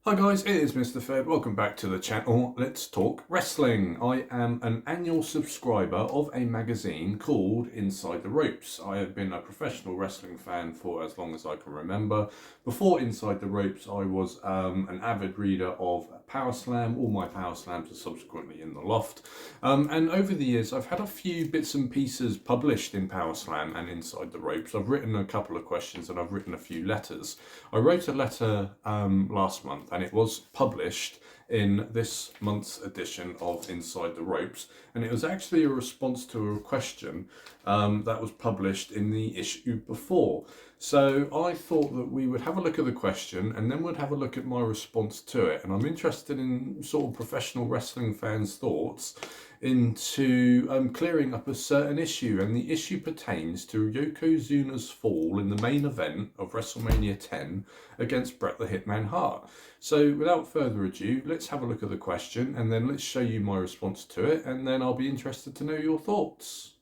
Hi guys, it is Mr. Fed. Welcome back to the channel. Let's talk wrestling. I am an annual subscriber of a magazine called Inside the Ropes. I have been a professional wrestling fan for as long as I can remember. Before Inside the Ropes, I was an avid reader of Power Slam. All my Power Slams are subsequently in the loft. And over the years, I've had a few bits and pieces published in Power Slam and Inside the Ropes. I've written a couple of questions and I've written a few letters. I wrote a letter last month and it was published in this month's edition of Inside the Ropes, and it was actually a response to a question that was published in the issue before. So I thought that we would have a look at the question and then we'd have a look at my response to it. And I'm interested in sort of professional wrestling fans' thoughts into clearing up a certain issue. And the issue pertains to Yokozuna's fall in the main event of WrestleMania 10 against Bret the Hitman Hart. So without further ado, let's have a look at the question and then let's show you my response to it, and then I'll be interested to know your thoughts.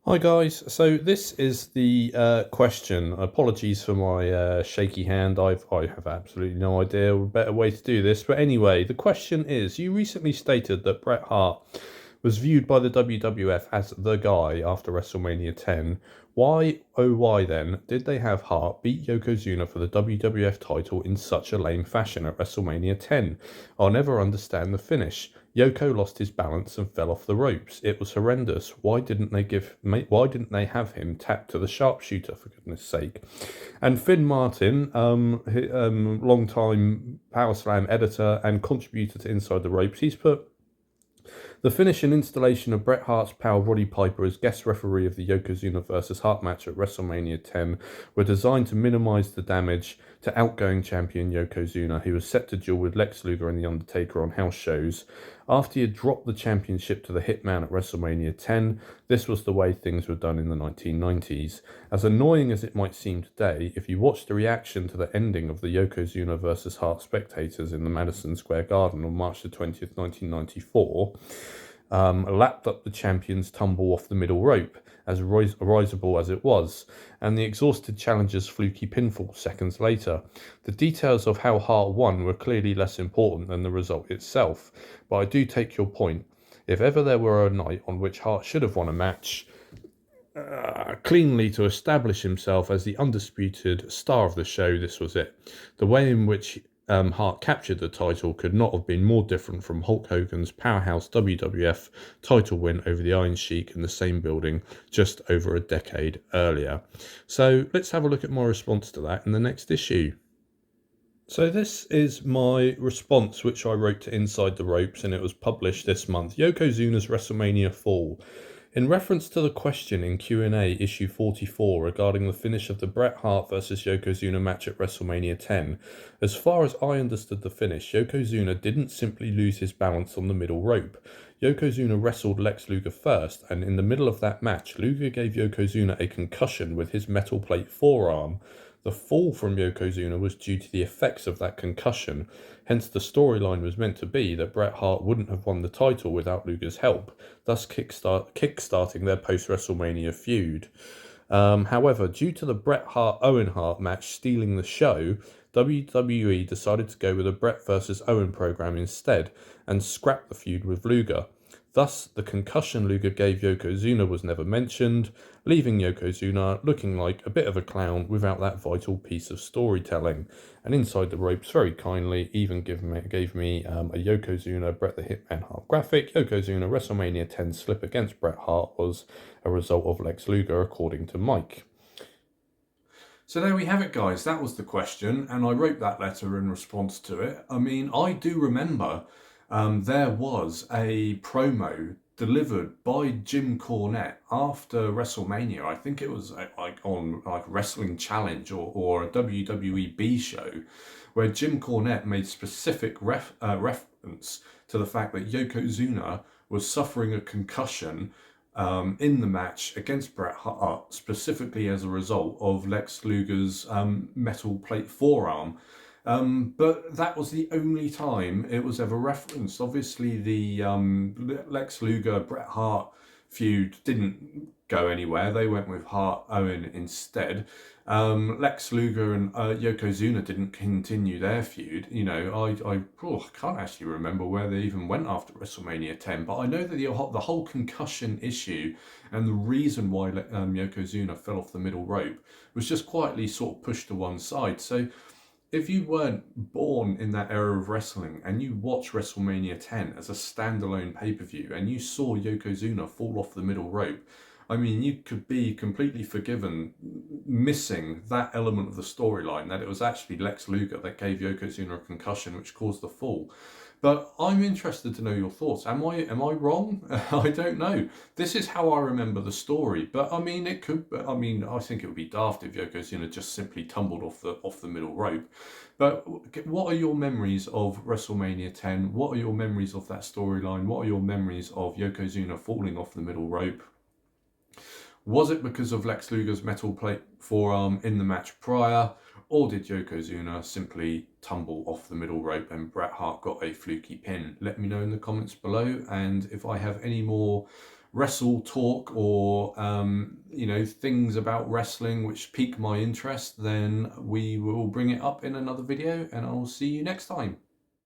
Hi guys, so this is the question. Apologies for my shaky hand. I have absolutely no idea a better way to do this. But anyway, the question is: you recently stated that Bret Hart was viewed by the WWF as the guy after WrestleMania 10. Why, oh why then, did they have Hart beat Yokozuna for the WWF title in such a lame fashion at WrestleMania 10? I'll never understand the finish. Yoko lost his balance and fell off the ropes. It was horrendous. Why didn't they have him tap to the sharpshooter, for goodness sake? And Finn Martin, long-time Power Slam editor and contributor to Inside the Ropes, he's put: the finish and installation of Bret Hart's pal Roddy Piper as guest referee of the Yokozuna vs. Hart match at WrestleMania 10 were designed to minimize the damage to outgoing champion Yokozuna, who was set to duel with Lex Luger and The Undertaker on house shows. After he had dropped the championship to the Hitman at WrestleMania 10, this was the way things were done in the 1990s. As annoying as it might seem today, if you watch the reaction to the ending of the Yokozuna vs. Hart spectators in the Madison Square Garden on March the 20th, 1994, lapped up the champion's tumble off the middle rope, as risible as it was, and the exhausted challenger's fluky pinfall seconds later. The details of how Hart won were clearly less important than the result itself, but I do take your point. If ever there were a night on which Hart should have won a match cleanly to establish himself as the undisputed star of the show, this was it. The way in which Hart captured the title could not have been more different from Hulk Hogan's powerhouse WWF title win over the Iron Sheik in the same building just over a decade earlier. So let's have a look at my response to that in the next issue. So this is my response, which I wrote to Inside the Ropes, and it was published this month. Yokozuna's WrestleMania fall. In reference to the question in Q&A issue 44 regarding the finish of the Bret Hart vs Yokozuna match at WrestleMania 10, as far as I understood the finish, Yokozuna didn't simply lose his balance on the middle rope. Yokozuna wrestled Lex Luger first, and in the middle of that match, Luger gave Yokozuna a concussion with his metal plate forearm. The fall from Yokozuna was due to the effects of that concussion, hence the storyline was meant to be that Bret Hart wouldn't have won the title without Luger's help, thus kickstarting their post-WrestleMania feud. However, due to the Bret Hart-Owen Hart match stealing the show, WWE decided to go with a Bret vs. Owen program instead and scrap the feud with Luger. Thus, the concussion Luger gave Yokozuna was never mentioned, leaving Yokozuna looking like a bit of a clown without that vital piece of storytelling. And Inside the Ropes very kindly even gave me a Yokozuna Bret the Hitman Hart graphic. Yokozuna WrestleMania 10 slip against Bret Hart was a result of Lex Luger, according to Mike. So there we have it, guys. That was the question, and I wrote that letter in response to it. I mean, I do remember there was a promo delivered by Jim Cornette after WrestleMania. I think it was like on like Wrestling Challenge or a WWE B show, where Jim Cornette made specific reference to the fact that Yokozuna was suffering a concussion in the match against Bret Hart, specifically as a result of Lex Luger's metal plate forearm. But that was the only time it was ever referenced. Obviously, the Lex Luger Bret Hart feud didn't go anywhere. They went with Hart Owen instead. Lex Luger and Yokozuna didn't continue their feud. You know, I can't actually remember where they even went after WrestleMania 10, but I know that the whole concussion issue and the reason why Yokozuna fell off the middle rope was just quietly sort of pushed to one side. So if you weren't born in that era of wrestling and you watched WrestleMania 10 as a standalone pay-per-view and you saw Yokozuna fall off the middle rope, I mean, you could be completely forgiven missing that element of the storyline, that it was actually Lex Luger that gave Yokozuna a concussion which caused the fall. But I'm interested to know your thoughts. Am I wrong? I don't know. This is how I remember the story. But I mean, it could. I mean, I think it would be daft if Yokozuna just simply tumbled off the middle rope. But what are your memories of WrestleMania 10? What are your memories of that storyline? What are your memories of Yokozuna falling off the middle rope? Was it because of Lex Luger's metal plate forearm in the match prior, or did Yokozuna simply tumble off the middle rope and Bret Hart got a fluky pin? Let me know in the comments below, and if I have any more wrestle talk or you know, things about wrestling which pique my interest, then we will bring it up in another video, and I'll see you next time.